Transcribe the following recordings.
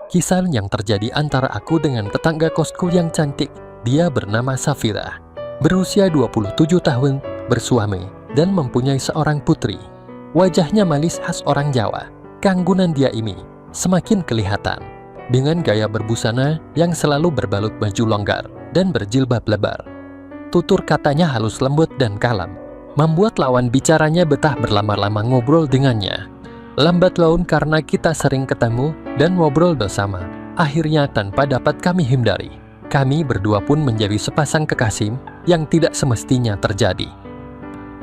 Kisah yang terjadi antara aku dengan tetangga kosku yang cantik. Dia bernama Safira, berusia 27 tahun, bersuami, dan mempunyai seorang putri. Wajahnya manis khas orang Jawa. Keanggunan dia ini semakin kelihatan dengan gaya berbusana yang selalu berbalut baju longgar dan berjilbab lebar. Tutur katanya halus lembut dan kalem, membuat lawan bicaranya betah berlama-lama ngobrol dengannya. Lambat laun karena kita sering ketemu dan ngobrol bersama, akhirnya tanpa dapat kami hindari, kami berdua pun menjadi sepasang kekasih yang tidak semestinya terjadi.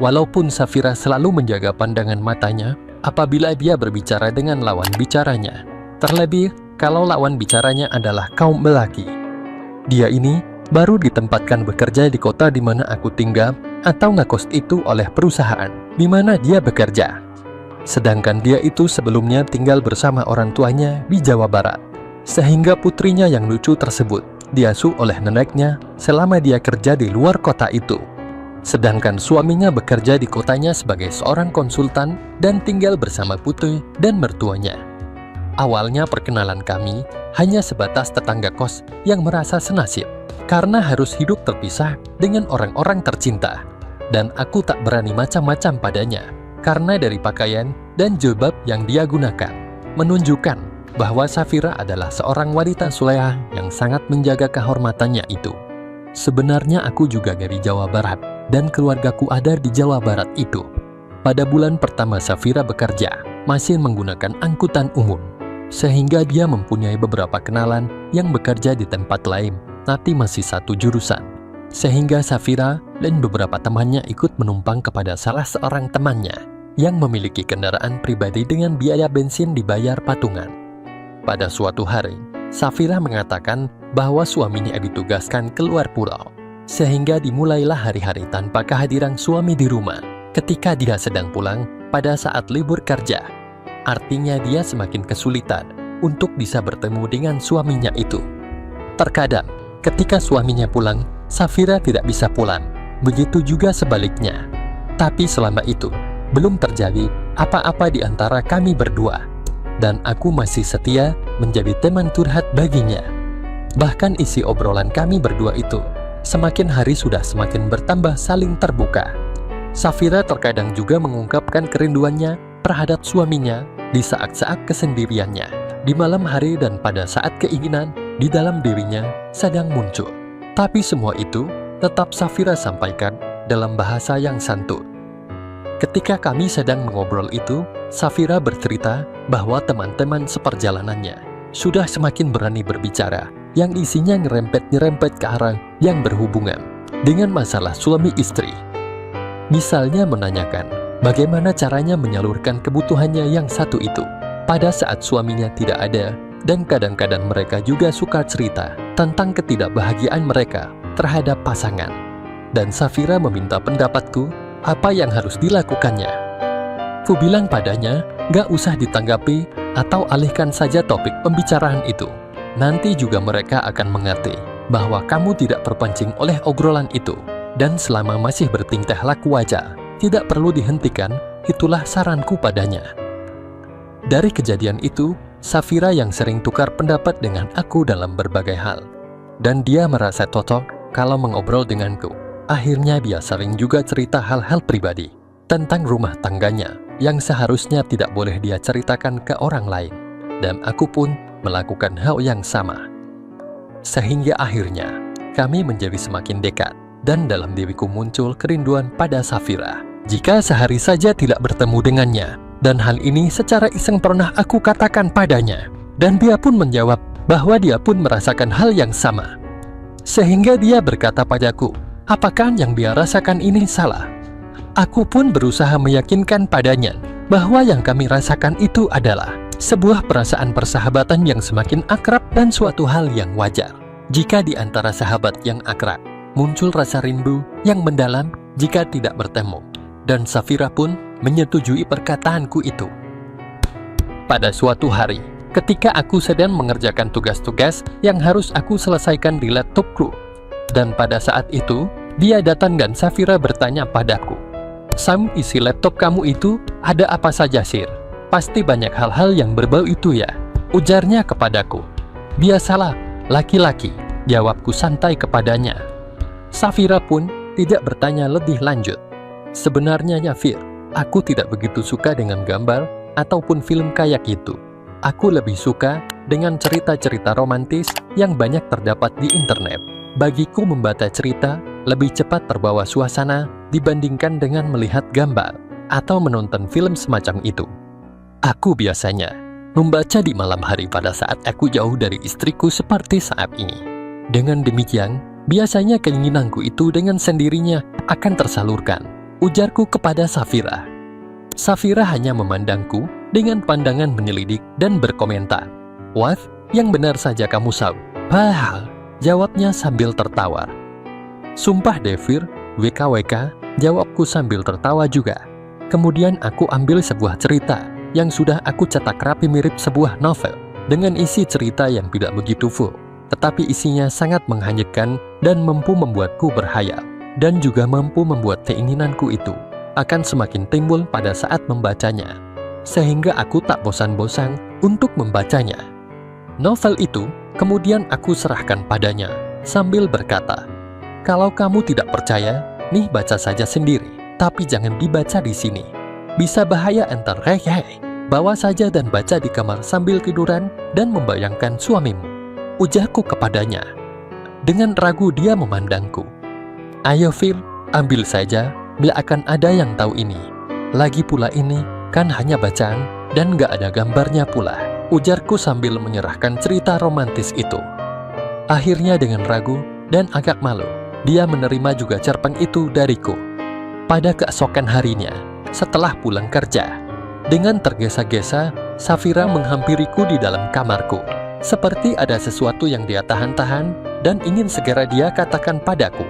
Walaupun Safira selalu menjaga pandangan matanya apabila dia berbicara dengan lawan bicaranya, terlebih kalau lawan bicaranya adalah kaum lelaki. Dia ini baru ditempatkan bekerja di kota di mana aku tinggal atau ngekos itu oleh perusahaan di mana dia bekerja. Sedangkan dia itu sebelumnya tinggal bersama orang tuanya di Jawa Barat, sehingga putrinya yang lucu tersebut diasuh oleh neneknya selama dia kerja di luar kota itu. Sedangkan suaminya bekerja di kotanya sebagai seorang konsultan dan tinggal bersama putri dan mertuanya. Awalnya perkenalan kami hanya sebatas tetangga kos yang merasa senasib karena harus hidup terpisah dengan orang-orang tercinta, dan aku tak berani macam-macam padanya karena dari pakaian dan jilbab yang dia gunakan menunjukkan bahwa Safira adalah seorang wanita soleha yang sangat menjaga kehormatannya itu. Sebenarnya aku juga dari Jawa Barat dan keluargaku ada di Jawa Barat itu. Pada bulan pertama Safira bekerja masih menggunakan angkutan umum, sehingga dia mempunyai beberapa kenalan yang bekerja di tempat lain tapi masih satu jurusan. Sehingga Safira dan beberapa temannya ikut menumpang kepada salah seorang temannya yang memiliki kendaraan pribadi dengan biaya bensin dibayar patungan. Pada suatu hari, Safira mengatakan bahwa suaminya ditugaskan keluar pulau, sehingga dimulailah hari-hari tanpa kehadiran suami di rumah ketika dia sedang pulang pada saat libur kerja. Artinya dia semakin kesulitan untuk bisa bertemu dengan suaminya itu. Terkadang, ketika suaminya pulang, Safira tidak bisa pulang. Begitu juga sebaliknya. Tapi selama itu, belum terjadi apa-apa di antara kami berdua, dan aku masih setia menjadi teman curhat baginya. Bahkan isi obrolan kami berdua itu semakin hari sudah semakin bertambah saling terbuka. Safira terkadang juga mengungkapkan kerinduannya terhadap suaminya di saat-saat kesendiriannya, di malam hari dan pada saat keinginan di dalam dirinya sedang muncul. Tapi semua itu tetap Safira sampaikan dalam bahasa yang santun. Ketika kami sedang mengobrol itu, Safira bercerita bahwa teman-teman seperjalanannya sudah semakin berani berbicara yang isinya nyerempet-nyerempet ke arah yang berhubungan dengan masalah suami istri. Misalnya menanyakan bagaimana caranya menyalurkan kebutuhannya yang satu itu pada saat suaminya tidak ada, dan kadang-kadang mereka juga suka cerita tentang ketidakbahagiaan mereka terhadap pasangan. Dan Safira meminta pendapatku apa yang harus dilakukannya. Ku bilang padanya, gak usah ditanggapi atau alihkan saja topik pembicaraan itu. Nanti juga mereka akan mengerti bahwa kamu tidak terpancing oleh obrolan itu, dan selama masih bertingkah laku wajar, tidak perlu dihentikan. Itulah saranku padanya. Dari kejadian itu, Safira yang sering tukar pendapat dengan aku dalam berbagai hal, dan dia merasa cocok kalau mengobrol denganku. Akhirnya dia sering juga cerita hal-hal pribadi tentang rumah tangganya yang seharusnya tidak boleh dia ceritakan ke orang lain, dan aku pun melakukan hal yang sama. Sehingga akhirnya kami menjadi semakin dekat, dan dalam diriku muncul kerinduan pada Safira jika sehari saja tidak bertemu dengannya. Dan hal ini secara iseng pernah aku katakan padanya, dan dia pun menjawab bahwa dia pun merasakan hal yang sama. Sehingga dia berkata padaku, apakah yang dia rasakan ini salah? Aku pun berusaha meyakinkan padanya bahwa yang kami rasakan itu adalah sebuah perasaan persahabatan yang semakin akrab dan suatu hal yang wajar. Jika di antara sahabat yang akrab muncul rasa rindu yang mendalam jika tidak bertemu, dan Safira pun menyetujui perkataanku itu. Pada suatu hari, ketika aku sedang mengerjakan tugas-tugas yang harus aku selesaikan di laptopku, dan pada saat itu, dia datang dan Safira bertanya padaku, "Sam, isi laptop kamu itu ada apa saja, Sir? Pasti banyak hal-hal yang berbau itu ya?" Ujarnya kepadaku. Biasalah, laki-laki, jawabku santai kepadanya. Safira pun tidak bertanya lebih lanjut. Sebenarnya ya Fir, aku tidak begitu suka dengan gambar ataupun film kayak gitu. Aku lebih suka dengan cerita-cerita romantis yang banyak terdapat di internet. Bagiku membaca cerita lebih cepat terbawa suasana dibandingkan dengan melihat gambar atau menonton film semacam itu. Aku biasanya membaca di malam hari pada saat aku jauh dari istriku seperti saat ini. Dengan demikian, biasanya keinginanku itu dengan sendirinya akan tersalurkan, ujarku kepada Safira. Safira hanya memandangku dengan pandangan menyelidik dan berkomentar. "Wah, yang benar saja kamu Saw." "Bah," jawabnya sambil tertawa. "Sumpah Devir, WKWK," jawabku sambil tertawa juga. Kemudian aku ambil sebuah cerita yang sudah aku cetak rapi mirip sebuah novel, dengan isi cerita yang tidak begitu full, tetapi isinya sangat menghanyutkan dan mampu membuatku berhayal, dan juga mampu membuat keinginanku itu akan semakin timbul pada saat membacanya, sehingga aku tak bosan-bosan untuk membacanya. Novel itu kemudian aku serahkan padanya sambil berkata, "Kalau kamu tidak percaya, nih baca saja sendiri, tapi jangan dibaca di sini. Bisa bahaya entar, hei, bawa saja dan baca di kamar sambil tiduran dan membayangkan suamimu," ujarku kepadanya. Dengan ragu dia memandangku. "Ayo Phil, ambil saja, nggak akan ada yang tahu ini. Lagi pula ini kan hanya bacaan dan nggak ada gambarnya pula," ujarku sambil menyerahkan cerita romantis itu. Akhirnya dengan ragu dan agak malu, dia menerima juga cerpen itu dariku. Pada keesokan harinya, setelah pulang kerja, dengan tergesa-gesa, Safira menghampiriku di dalam kamarku. Seperti ada sesuatu yang dia tahan-tahan dan ingin segera dia katakan padaku.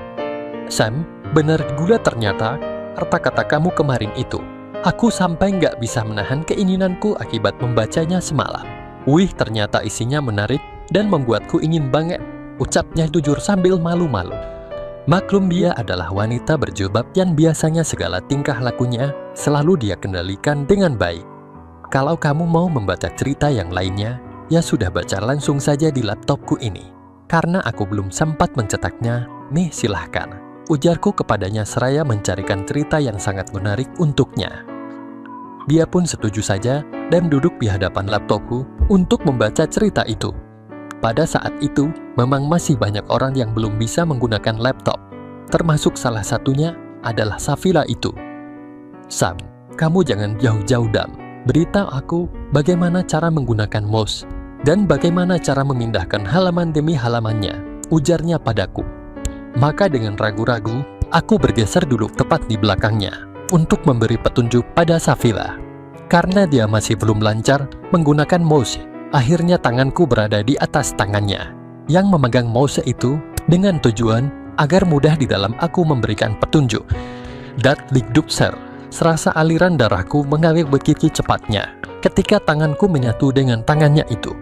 "Sam, benar gula ternyata kata-kata kamu kemarin itu. Aku sampai nggak bisa menahan keinginanku akibat membacanya semalam. Wih, ternyata isinya menarik dan membuatku ingin banget," ucapnya jujur sambil malu-malu. Maklum dia adalah wanita berjilbab yang biasanya segala tingkah lakunya selalu dia kendalikan dengan baik. "Kalau kamu mau membaca cerita yang lainnya, ya sudah baca langsung saja di laptopku ini. Karena aku belum sempat mencetaknya, nih silahkan," ujarku kepadanya seraya mencarikan cerita yang sangat menarik untuknya. Dia pun setuju saja dan duduk di hadapan laptopku untuk membaca cerita itu. Pada saat itu, memang masih banyak orang yang belum bisa menggunakan laptop, termasuk salah satunya adalah Safira itu. "Sam, kamu jangan jauh-jauh Dam. Beritahu aku bagaimana cara menggunakan mouse dan bagaimana cara memindahkan halaman demi halamannya," ujarnya padaku. Maka dengan ragu-ragu, aku bergeser duduk tepat di belakangnya untuk memberi petunjuk pada Safira. Karena dia masih belum lancar menggunakan mouse, akhirnya tanganku berada di atas tangannya yang memegang mouse itu dengan tujuan agar mudah di dalam aku memberikan petunjuk. Datlikdukser, serasa aliran darahku mengalir begitu cepatnya ketika tanganku menyatu dengan tangannya itu.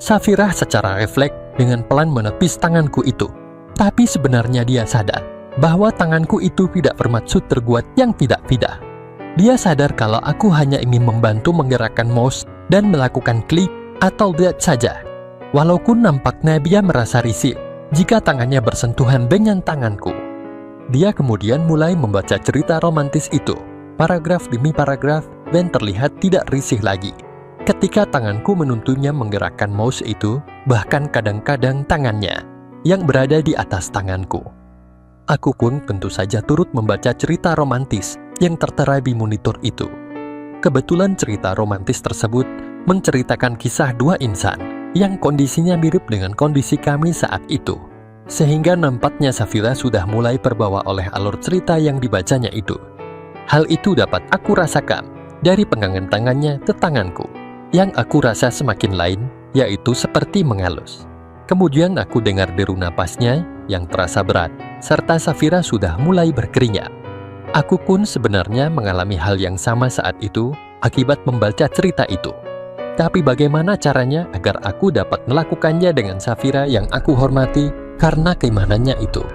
Safira secara refleks dengan pelan menepis tanganku itu. Tapi sebenarnya dia sadar bahwa tanganku itu tidak bermaksud terbuat yang tidak-tidak. Dia sadar kalau aku hanya ingin membantu menggerakkan mouse dan melakukan klik atau drag saja. Walaupun nampaknya dia merasa risih jika tangannya bersentuhan dengan tanganku. Dia kemudian mulai membaca cerita romantis itu, paragraf demi paragraf, dan terlihat tidak risih lagi. Ketika tanganku menuntunnya menggerakkan mouse itu, bahkan kadang-kadang tangannya yang berada di atas tanganku. Aku pun tentu saja turut membaca cerita romantis yang tertera di monitor itu. Kebetulan cerita romantis tersebut menceritakan kisah dua insan yang kondisinya mirip dengan kondisi kami saat itu. Sehingga nampaknya Safira sudah mulai terbawa oleh alur cerita yang dibacanya itu. Hal itu dapat aku rasakan dari pegangan tangannya ke tanganku. Yang aku rasa semakin lain, yaitu seperti mengalus. Kemudian aku dengar deru napasnya yang terasa berat, serta Safira sudah mulai berkeringat. Aku pun sebenarnya mengalami hal yang sama saat itu akibat membaca cerita itu. Tapi bagaimana caranya agar aku dapat melakukannya dengan Safira yang aku hormati karena keimanannya itu?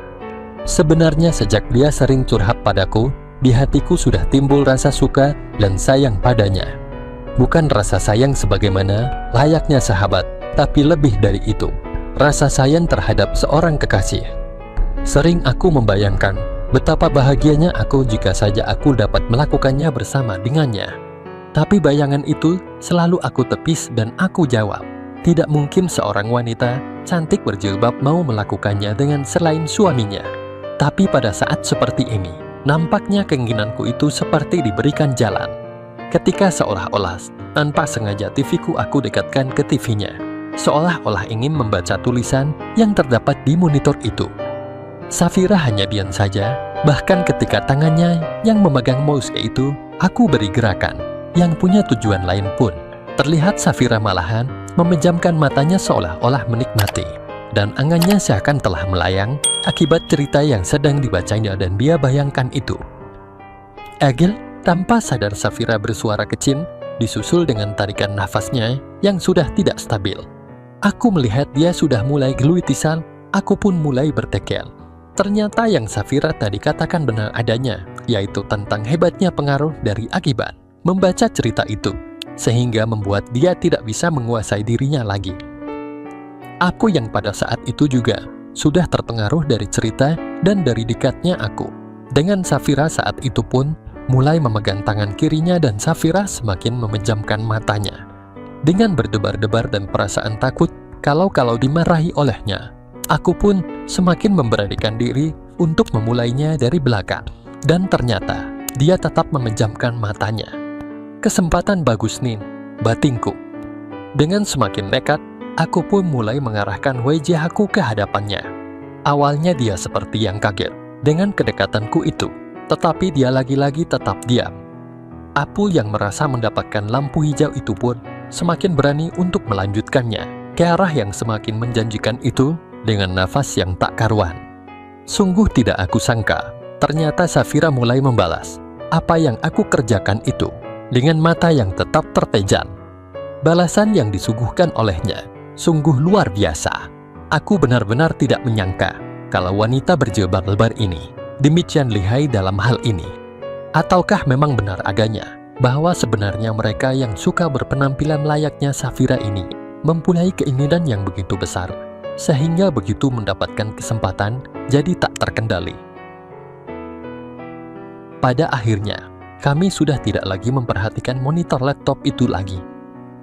Sebenarnya sejak dia sering curhat padaku, di hatiku sudah timbul rasa suka dan sayang padanya. Bukan rasa sayang sebagaimana layaknya sahabat tapi lebih dari itu, rasa sayang terhadap seorang kekasih. Sering aku membayangkan betapa bahagianya aku jika saja aku dapat melakukannya bersama dengannya. Tapi bayangan itu selalu aku tepis dan aku jawab, tidak mungkin seorang wanita cantik berjilbab mau melakukannya dengan selain suaminya. Tapi pada saat seperti ini, nampaknya keinginanku itu seperti diberikan jalan. Ketika seolah-olah tanpa sengaja TV-ku aku dekatkan ke TV-nya, seolah-olah ingin membaca tulisan yang terdapat di monitor itu. Safira hanya diam saja, bahkan ketika tangannya yang memegang mouse itu, aku beri gerakan yang punya tujuan lain pun. Terlihat Safira malahan memejamkan matanya seolah-olah menikmati, dan angannya seakan telah melayang akibat cerita yang sedang dibacanya dan dia bayangkan itu. Agil, tanpa sadar Safira bersuara kecil, disusul dengan tarikan nafasnya yang sudah tidak stabil. Aku melihat dia sudah mulai geluitisal, aku pun mulai bertekel. Ternyata yang Safira tadi katakan benar adanya, yaitu tentang hebatnya pengaruh dari akibat membaca cerita itu, sehingga membuat dia tidak bisa menguasai dirinya lagi. Aku yang pada saat itu juga sudah terpengaruh dari cerita dan dari dekatnya aku dengan Safira saat itu pun mulai memegang tangan kirinya dan Safira semakin memejamkan matanya. Dengan berdebar-debar dan perasaan takut kalau dimarahi olehnya, aku pun semakin memberanikan diri untuk memulainya dari belakang. Dan ternyata dia tetap memejamkan matanya. Kesempatan bagus nih, batinku. Dengan semakin nekat, aku pun mulai mengarahkan wajahku ke hadapannya. Awalnya dia seperti yang kaget dengan kedekatanku itu, tetapi dia lagi-lagi tetap diam. Aku yang merasa mendapatkan lampu hijau itu pun semakin berani untuk melanjutkannya ke arah yang semakin menjanjikan itu dengan nafas yang tak karuan. Sungguh tidak aku sangka, ternyata Safira mulai membalas apa yang aku kerjakan itu dengan mata yang tetap terpejam. Balasan yang disuguhkan olehnya sungguh luar biasa. Aku benar-benar tidak menyangka kalau wanita berjilbab lebar ini demikian lihai dalam hal ini. Ataukah memang benar adanya bahwa sebenarnya mereka yang suka berpenampilan layaknya Safira ini mempunyai keinginan yang begitu besar, sehingga begitu mendapatkan kesempatan jadi tak terkendali. Pada akhirnya, kami sudah tidak lagi memperhatikan monitor laptop itu lagi,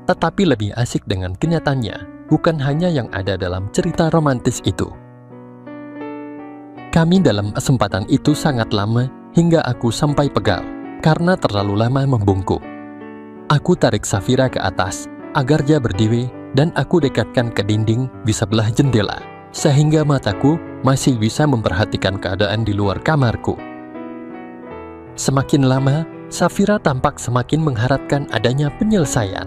tetapi lebih asik dengan kenyataannya, bukan hanya yang ada dalam cerita romantis itu. Kami dalam kesempatan itu sangat lama hingga aku sampai pegal karena terlalu lama membungkuk. Aku tarik Safira ke atas agar dia berdiri dan aku dekatkan ke dinding di sebelah jendela sehingga mataku masih bisa memperhatikan keadaan di luar kamarku. Semakin lama, Safira tampak semakin mengharapkan adanya penyelesaian.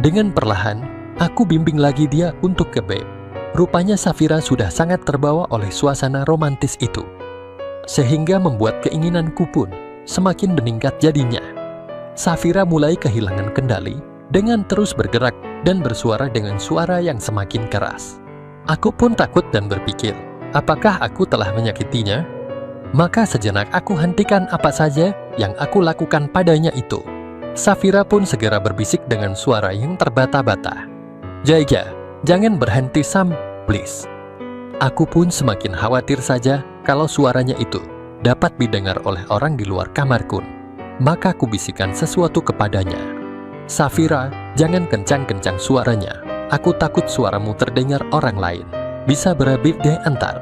Dengan perlahan, aku bimbing lagi dia untuk ke bed. Rupanya Safira sudah sangat terbawa oleh suasana romantis itu, sehingga membuat keinginanku pun semakin meningkat jadinya. Safira mulai kehilangan kendali dengan terus bergerak dan bersuara dengan suara yang semakin keras. Aku pun takut dan berpikir, apakah aku telah menyakitinya? Maka sejenak aku hentikan apa saja yang aku lakukan padanya itu. Safira pun segera berbisik dengan suara yang terbata-bata, "Jaya, jangan berhenti Sam, please." Aku pun semakin khawatir saja kalau suaranya itu dapat didengar oleh orang di luar kamarku. Maka aku bisikan sesuatu kepadanya, "Safira, jangan kencang-kencang suaranya. Aku takut suaramu terdengar orang lain. Bisa berabit deh antar."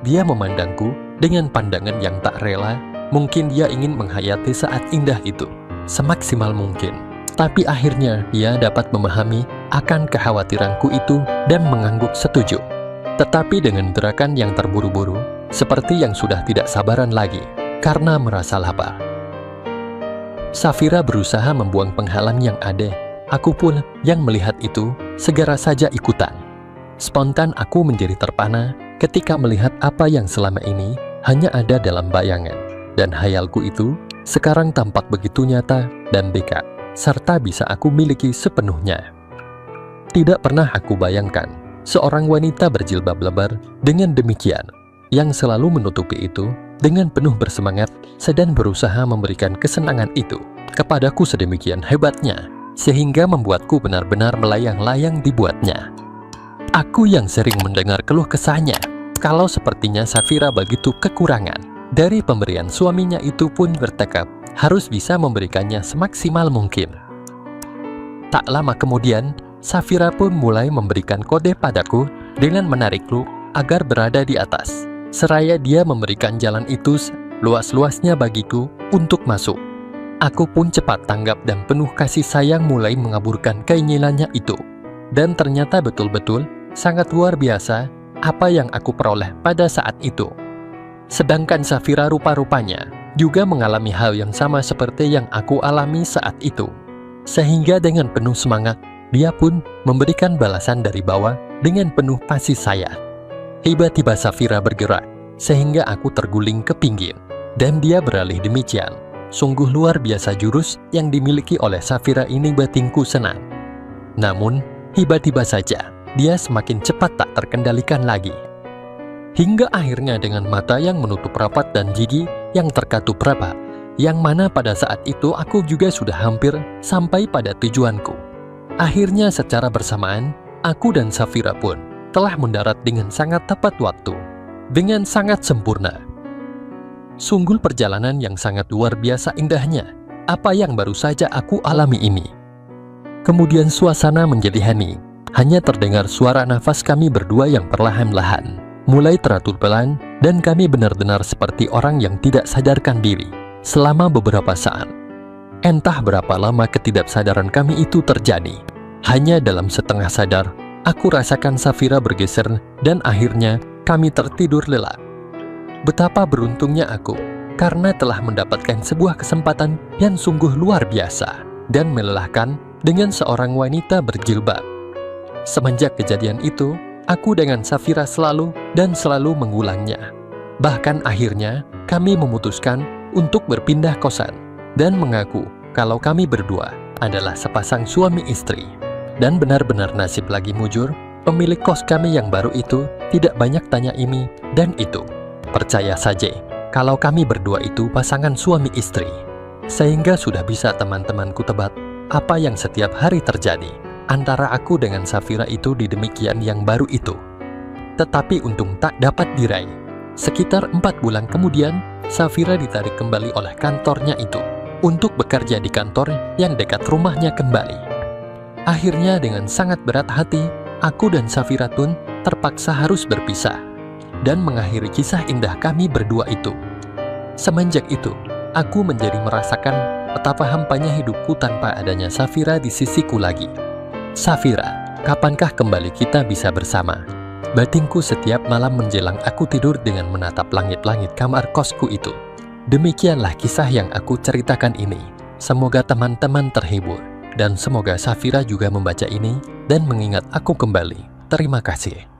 Dia memandangku dengan pandangan yang tak rela. Mungkin dia ingin menghayati saat indah itu semaksimal mungkin. Tapi akhirnya dia dapat memahami akan kekhawatiranku itu dan mengangguk setuju. Tetapi dengan gerakan yang terburu-buru, seperti yang sudah tidak sabaran lagi karena merasa lapar. Safira berusaha membuang penghalang yang ada. Aku pun yang melihat itu segera saja ikutan. Spontan aku menjadi terpana ketika melihat apa yang selama ini hanya ada dalam bayangan. Dan hayalku itu sekarang tampak begitu nyata dan dekat, serta bisa aku miliki sepenuhnya. Tidak pernah aku bayangkan seorang wanita berjilbab lebar dengan demikian, yang selalu menutupi itu dengan penuh bersemangat sedang berusaha memberikan kesenangan itu kepadaku sedemikian hebatnya, sehingga membuatku benar-benar melayang-layang dibuatnya. Aku yang sering mendengar keluh kesahnya, kalau sepertinya Safira begitu kekurangan. Dari pemberian suaminya itu pun bertekad harus bisa memberikannya semaksimal mungkin. Tak lama kemudian, Safira pun mulai memberikan kode padaku dengan menarikku agar berada di atas. Seraya dia memberikan jalan itu luas-luasnya bagiku untuk masuk. Aku pun cepat tanggap dan penuh kasih sayang mulai mengaburkan keinginannya itu. Dan ternyata betul-betul sangat luar biasa apa yang aku peroleh pada saat itu. Sedangkan Safira rupa-rupanya juga mengalami hal yang sama seperti yang aku alami saat itu. Sehingga dengan penuh semangat, dia pun memberikan balasan dari bawah dengan penuh kasih sayang. Tiba-tiba Safira bergerak, sehingga aku terguling ke pinggir, dan dia beralih demikian. Sungguh luar biasa jurus yang dimiliki oleh Safira ini, batinku senang. Namun, tiba-tiba saja, dia semakin cepat tak terkendalikan lagi. Hingga akhirnya dengan mata yang menutup rapat dan gigi yang terkatup rapat, yang mana pada saat itu aku juga sudah hampir sampai pada tujuanku. Akhirnya secara bersamaan, aku dan Safira pun telah mendarat dengan sangat tepat waktu, dengan sangat sempurna. Sungguh perjalanan yang sangat luar biasa indahnya, apa yang baru saja aku alami ini. Kemudian suasana menjadi hening, hanya terdengar suara nafas kami berdua yang perlahan-lahan mulai teratur pelan, dan kami benar-benar seperti orang yang tidak sadarkan diri selama beberapa saat. Entah berapa lama ketidaksadaran kami itu terjadi. Hanya dalam setengah sadar, aku rasakan Safira bergeser dan akhirnya kami tertidur lelap. Betapa beruntungnya aku, karena telah mendapatkan sebuah kesempatan yang sungguh luar biasa dan melelahkan dengan seorang wanita berjilbab. Semenjak kejadian itu, aku dengan Safira selalu mengulangnya. Bahkan akhirnya kami memutuskan untuk berpindah kosan dan mengaku kalau kami berdua adalah sepasang suami istri. Dan benar-benar nasib lagi mujur, pemilik kos kami yang baru itu tidak banyak tanya ini dan itu. Percaya saja kalau kami berdua itu pasangan suami istri. Sehingga sudah bisa teman-temanku tebak apa yang setiap hari terjadi antara aku dengan Safira itu di demikian yang baru itu. Tetapi untung tak dapat diraih. Sekitar 4 bulan kemudian, Safira ditarik kembali oleh kantornya itu untuk bekerja di kantor yang dekat rumahnya kembali. Akhirnya dengan sangat berat hati, aku dan Safira pun terpaksa harus berpisah dan mengakhiri kisah indah kami berdua itu. Semenjak itu, aku menjadi merasakan betapa hampanya hidupku tanpa adanya Safira di sisiku lagi. Safira, kapankah kembali kita bisa bersama? Batinku setiap malam menjelang aku tidur dengan menatap langit-langit kamar kosku itu. Demikianlah kisah yang aku ceritakan ini. Semoga teman-teman terhibur, dan semoga Safira juga membaca ini dan mengingat aku kembali. Terima kasih.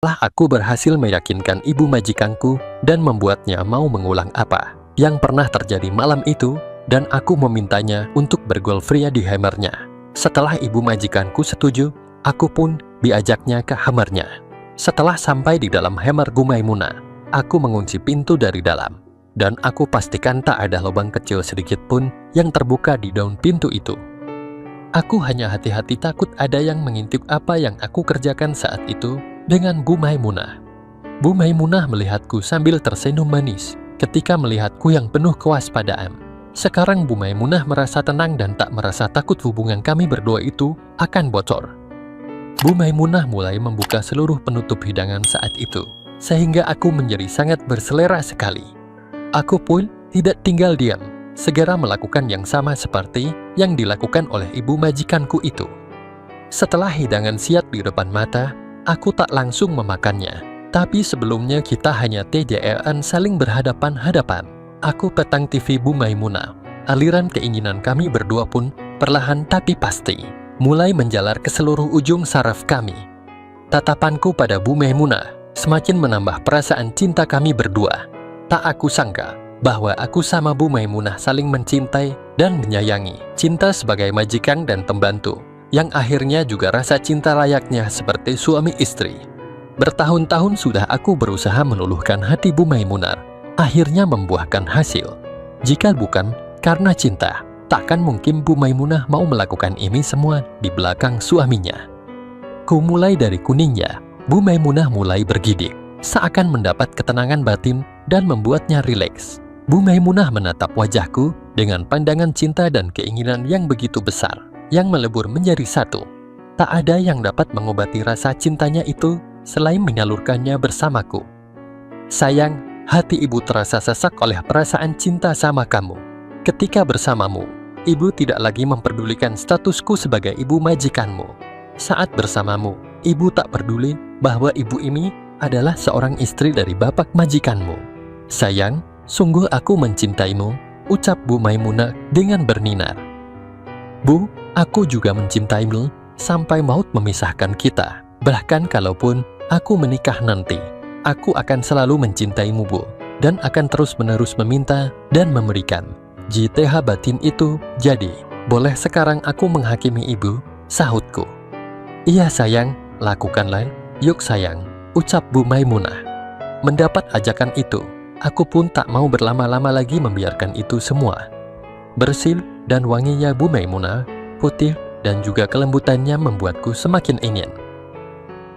Setelah aku berhasil meyakinkan ibu majikanku dan membuatnya mau mengulang apa yang pernah terjadi malam itu, dan aku memintanya untuk bergolfria di hamernya. Setelah ibu majikanku setuju, aku pun diajaknya ke hamernya. Setelah sampai di dalam hamer Gumaimunah, aku mengunci pintu dari dalam, dan aku pastikan tak ada lubang kecil sedikit pun yang terbuka di daun pintu itu. Aku hanya hati-hati takut ada yang mengintip apa yang aku kerjakan saat itu dengan Bu Maimunah. Bu Maimunah melihatku sambil tersenyum manis ketika melihatku yang penuh kewaspadaan. Sekarang Bu Maimunah merasa tenang dan tak merasa takut hubungan kami berdua itu akan bocor. Bu Maimunah mulai membuka seluruh penutup hidangan saat itu, sehingga aku menjadi sangat berselera sekali. Aku pun tidak tinggal diam, segera melakukan yang sama seperti yang dilakukan oleh ibu majikanku itu. Setelah hidangan siap di depan mata, aku tak langsung memakannya. Tapi sebelumnya kita hanya TJR-an saling berhadapan-hadapan. Aku petang TV Bu Maimunah. Aliran keinginan kami berdua pun perlahan tapi pasti mulai menjalar ke seluruh ujung saraf kami. Tatapanku pada Bu Maimunah semakin menambah perasaan cinta kami berdua. Tak aku sangka bahwa aku sama Bu Maimunah saling mencintai dan menyayangi. Cinta sebagai majikan dan pembantu, yang akhirnya juga rasa cinta layaknya seperti suami istri. Bertahun-tahun sudah aku berusaha meluluhkan hati Bu Maimunah, akhirnya membuahkan hasil. Jika bukan karena cinta, takkan mungkin Bu Maimunah mau melakukan ini semua di belakang suaminya. Ku mulai dari kuningnya, Bu Maimunah mulai bergidik, seakan mendapat ketenangan batin dan membuatnya rileks. Bu Maimunah menatap wajahku dengan pandangan cinta dan keinginan yang begitu besar, yang melebur menjadi satu. Tak ada yang dapat mengobati rasa cintanya itu selain menyalurkannya bersamaku. Sayang, hati ibu terasa sesak oleh perasaan cinta sama kamu. Ketika bersamamu, ibu tidak lagi memperdulikan statusku sebagai ibu majikanmu. Saat bersamamu, ibu tak peduli bahwa ibu ini adalah seorang istri dari bapak majikanmu. Sayang, sungguh aku mencintaimu, ucap Bu Maimunah dengan berninar. Bu, aku juga mencintaimu sampai maut memisahkan kita. Bahkan kalaupun aku menikah nanti, aku akan selalu mencintaimu, Bu, dan akan terus-menerus meminta dan memberikan. JTH batin itu jadi, boleh sekarang aku menghakimi ibu, sahutku. Iya sayang, lakukanlah, yuk sayang, ucap Bu Maimunah. Mendapat ajakan itu, aku pun tak mau berlama-lama lagi membiarkan itu semua. Bersih dan wanginya Bu Maimunah, putih dan juga kelembutannya membuatku semakin ingin.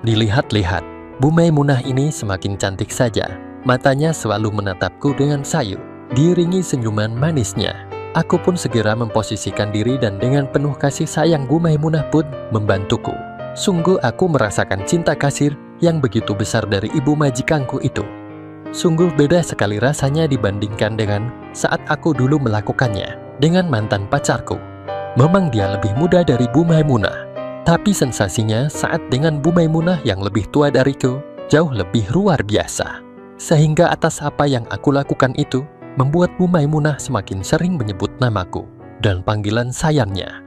Dilihat-lihat, Bu Maimunah ini semakin cantik saja. Matanya selalu menatapku dengan sayu, diiringi senyuman manisnya. Aku pun segera memposisikan diri dan dengan penuh kasih sayang Bu Maimunah pun membantuku. Sungguh aku merasakan cinta kasih yang begitu besar dari ibu majikanku itu. Sungguh beda sekali rasanya dibandingkan dengan saat aku dulu melakukannya dengan mantan pacarku. Memang dia lebih muda dari Bu Maimunah, tapi sensasinya saat dengan Bu Maimunah yang lebih tua dariku jauh lebih luar biasa. Sehingga atas apa yang aku lakukan itu membuat Bu Maimunah semakin sering menyebut namaku dan panggilan sayangnya.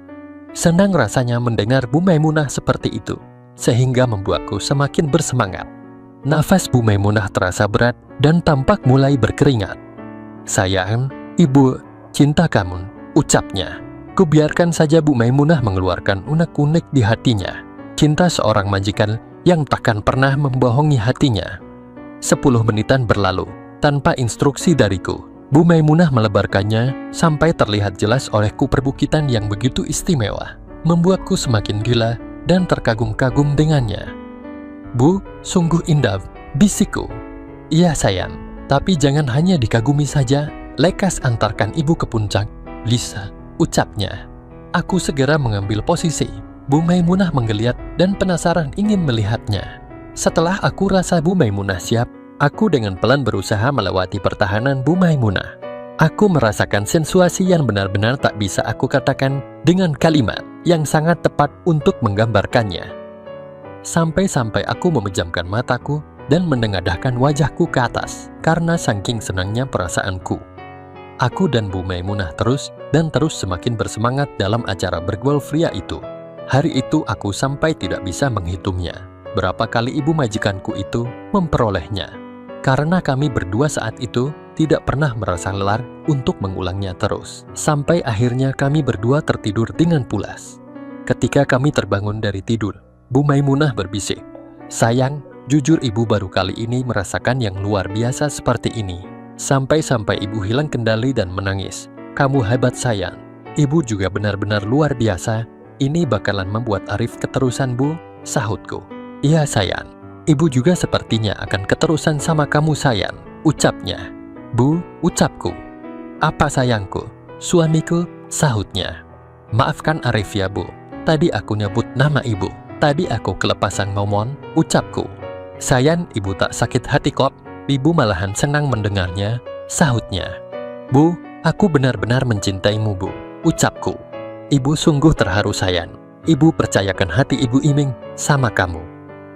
Senang rasanya mendengar Bu Maimunah seperti itu, sehingga membuatku semakin bersemangat. Nafas Bu Maimunah terasa berat dan tampak mulai berkeringat. Sayang, ibu, cinta kamu, ucapnya. Kubiarkan saja Bu Maimunah mengeluarkan unek-unek di hatinya. Cinta seorang majikan yang takkan pernah membohongi hatinya. 10 menitan berlalu, tanpa instruksi dariku. Bu Maimunah melebarkannya sampai terlihat jelas olehku perbukitan yang begitu istimewa, membuatku semakin gila dan terkagum-kagum dengannya. Bu, sungguh indah, bisikku. Iya sayang, tapi jangan hanya dikagumi saja, lekas antarkan ibu ke puncak, Lisa, ucapnya. Aku segera mengambil posisi. Bu Maimunah menggeliat dan penasaran ingin melihatnya. Setelah aku rasa Bu Maimunah siap, aku dengan pelan berusaha melewati pertahanan Bu Maimunah. Aku merasakan sensasi yang benar-benar tak bisa aku katakan dengan kalimat yang sangat tepat untuk menggambarkannya. Sampai-sampai aku memejamkan mataku dan menengadahkan wajahku ke atas karena saking senangnya perasaanku. Aku dan Bu Maimunah terus semakin bersemangat dalam acara bergolf ria itu. Hari itu aku sampai tidak bisa menghitungnya berapa kali ibu majikanku itu memperolehnya. Karena kami berdua saat itu tidak pernah merasa lelah untuk mengulangnya terus. Sampai akhirnya kami berdua tertidur dengan pulas. Ketika kami terbangun dari tidur, Bu Maimunah berbisik, "Sayang, jujur ibu baru kali ini merasakan yang luar biasa seperti ini." Sampai-sampai ibu hilang kendali dan menangis. "Kamu hebat sayang. Ibu juga benar-benar luar biasa. Ini bakalan membuat Arif keterusan Bu," sahutku. "Iya sayang. Ibu juga sepertinya akan keterusan sama kamu sayang," ucapnya. "Bu," ucapku. "Apa sayangku?" "Suamiku," sahutnya. "Maafkan Arif ya Bu. Tadi aku nyebut nama ibu. Tadi aku kelepasan ngomong," ucapku. "Sayang, ibu tak sakit hati kok. Ibu malahan senang mendengarnya," sahutnya. "Bu, aku benar-benar mencintaimu Bu," ucapku. "Ibu sungguh terharu sayang. ibu percayakan hati ibu Iming sama kamu.